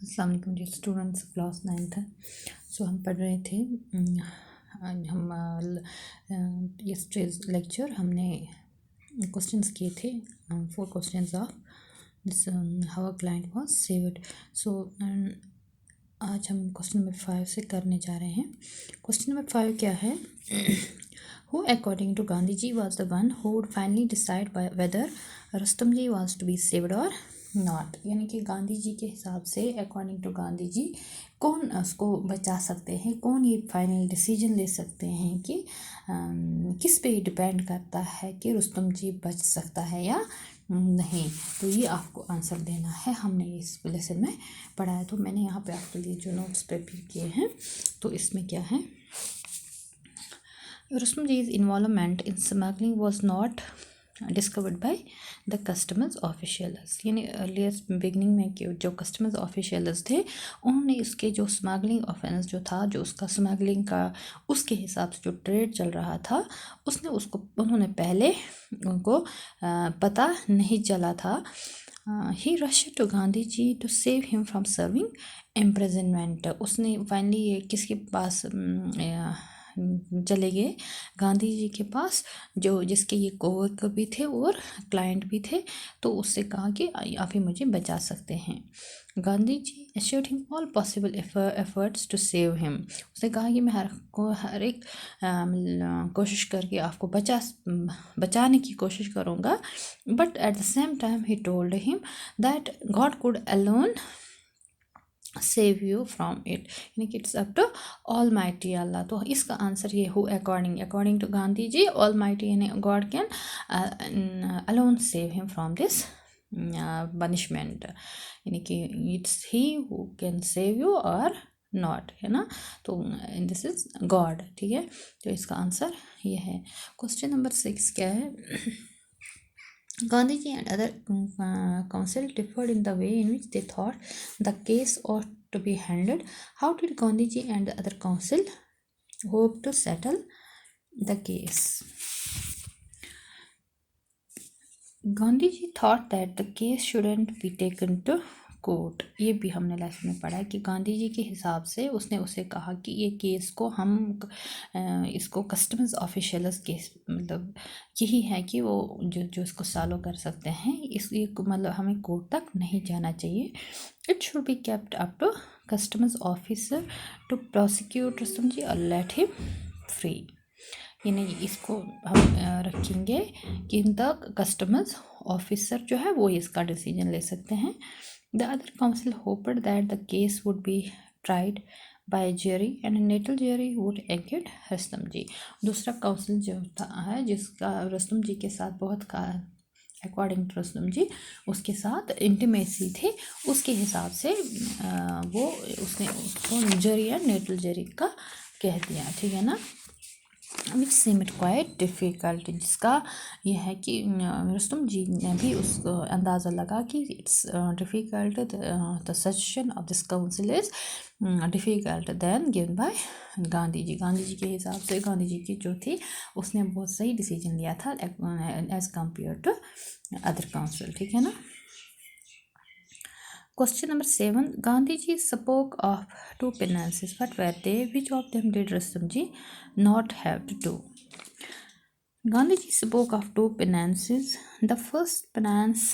अस्सलाम वालेकुम जी students class 9th है। सो हम पढ़ रहे थे यस्टरडेज लेक्चर हमने क्वेश्चंस किए थे 4 questions of this how a client was saved. So आज हम क्वेश्चन नंबर 5 से करने जा रहे हैं। क्वेश्चन नंबर 5 क्या है? Who according to Gandhi ji was the one who would finally decide whether Rustam ji was to be saved or not? यानी कि गांधी जी के हिसाब से अकॉर्डिंग टू गांधी जी कौन उसको बचा सकते हैं, कौन ये फाइनल डिसीजन ले सकते हैं कि किस पे डिपेंड करता है कि रुस्तम जी बच सकता है या नहीं। तो ये आपको आंसर देना है। हमने इस लेसन में पढ़ा है, तो मैंने यहाँ पे आपके लिए जो नोट्स प्रिपेयर किए हैं तो इसमें क्या है, Rustam जी's involvement in smuggling was not discovered by the customs officials। यानी अर्लियर बिगनिंग में कि जो कस्टम्स ऑफिशियल्स थे उन्होंने इसके जो स्मगलिंग ऑफेंस जो था, जो उसका स्मगलिंग का उसके हिसाब से जो ट्रेड चल रहा था उन्होंने पहले उनको पता नहीं चला था। He rushed to Gandhi ji to save him from serving imprisonment. उसने फाइनली ये किसके पास चले गए? गांधी जी के पास, जो जिसके ये कोवर्कर भी थे और क्लाइंट भी थे। तो उससे कहा कि आप ही मुझे बचा सकते हैं। Gandhi ji assured him all possible efforts to save him. उसने कहा कि मैं हर एक कोशिश करके आपको बचाने की कोशिश करूँगा। But at the same time he told him that God could alone save you from it, यानी कि it's up to almighty Allah. तो इसका आंसर ये हो according to Gandhi ji almighty यानी God can alone save him from this punishment, यानी कि it's he who can save you और नॉट, है ना। तो दिस इज गॉड, ठीक है। तो इसका आंसर ये है। क्वेश्चन नंबर 6 क्या है? Gandhiji and other council differed in the way in which they thought the case ought to be handled. How did Gandhiji and the other council hope to settle the case? Gandhiji thought that the case shouldn't be taken to court. ये भी हमने lesson में पढ़ा है कि गांधी जी के हिसाब से उसने उसे कहा कि ये केस को हम इसको कस्टम्स ऑफिशियल्स केस, मतलब यही है कि वो जो इसको सॉल्व कर सकते हैं, इसलिए मतलब हमें कोर्ट तक नहीं जाना चाहिए। It should be kept up to customs officer to prosecute Rustam ji और लेट हिम फ्री, यानी इसको हम रखेंगे कि द कस्टम्स ऑफिसर जो है वो इसका डिसीजन ले सकते हैं। The other council hoped that the case would be tried by a jury and a neutral jury would acquit Rustam जी। दूसरा काउंसिल जो है जिसका रुस्तम जी के साथ बहुत अकॉर्डिंग टू रुस्तम जी उसके साथ इंटीमेसी थे, उसके हिसाब से वो उसने उसको जरी या नेटल जरी का कह दिया, ठीक है ना। विच seemed quite difficult, जिसका यह है कि रुस्तम जी ने भी उसको अंदाज़ा लगा कि it's difficult, the suggestion of this council is difficult than given by Gandhi ji. Gandhi ji के हिसाब से गांधी जी की जो थी उसने बहुत सही डिसीजन लिया था as compare to other council, ठीक है ना। Question number 7. Gandhiji spoke of 2 penances. What were they? Which of them did Rustomji not have to do? Gandhiji spoke of 2 penances. The first penance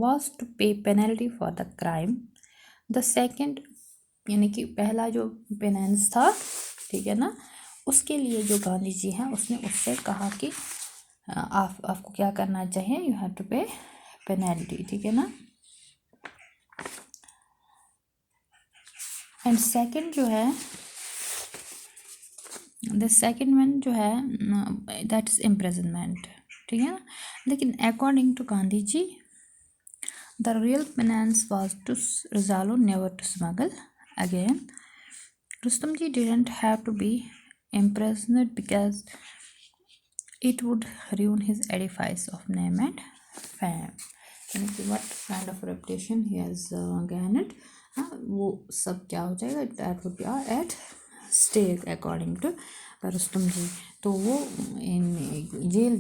was to pay penalty for the crime. The second, यानी कि पहला जो penance था, ठीक है ना, उसके लिए जो गांधी जी हैं उसने उससे कहा कि आपको क्या करना चाहिए, यू हैव टू पे पेनल्टी, ठीक है ना। एंड सेकंड जो है, द सेकंड वन जो है दैट इज इम्प्रिजनमेंट, ठीक है ना। लेकिन according to Gandhi ji the real penance was to resolve never to smuggle again. Rustam ji didn't have to be imprisoned because it would ruin his edifice of name and fame, यानी कि what kind of reputation he has gained, वो सब क्या हो जाएगा, that would be at stay according to Rustam ji. तो वो jail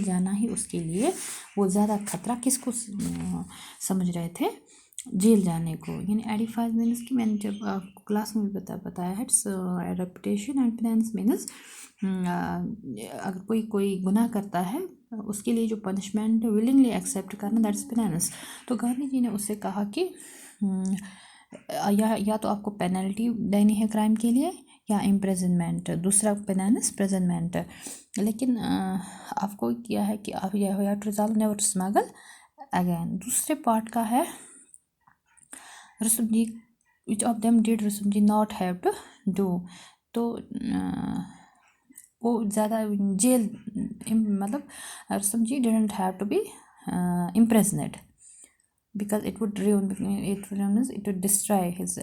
जाना ही उसके लिए वो ज़्यादा खतरा किसको समझ रहे थे, जेल जाने को। यानी एडिफाइज मीन्स कि मैंने जब क्लास में भी बताया है, रेपुटेशन एंड फिनेंस मीन्स अगर कोई गुनाह करता है उसके लिए जो पनिशमेंट विलिंगली एक्सेप्ट करना, दैट्स फिनेंस। तो गांधी जी ने उससे कहा कि या तो आपको पेनल्टी देनी है क्राइम के लिए या इम्प्रिजनमेंट, दूसरा पेनल्टी प्रिजनमेंट। लेकिन आपको क्या है कि आप you have to resolve never to smuggle again. दूसरे पार्ट का है Rustam ji, which of them did Rustam ji not have to do. तो वो ज़्यादा जेल मतलब Rustam ji didn't have to be imprisoned because it would destroy his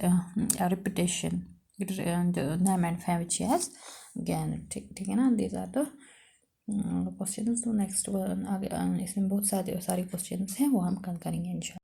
reputation, the name and fame which he has gained। ठीक है ना। these are the questions. तो next आगे इसमें बहुत सारे क्वेश्चंस हैं, वो हम कल करेंगे इंशाल्लाह।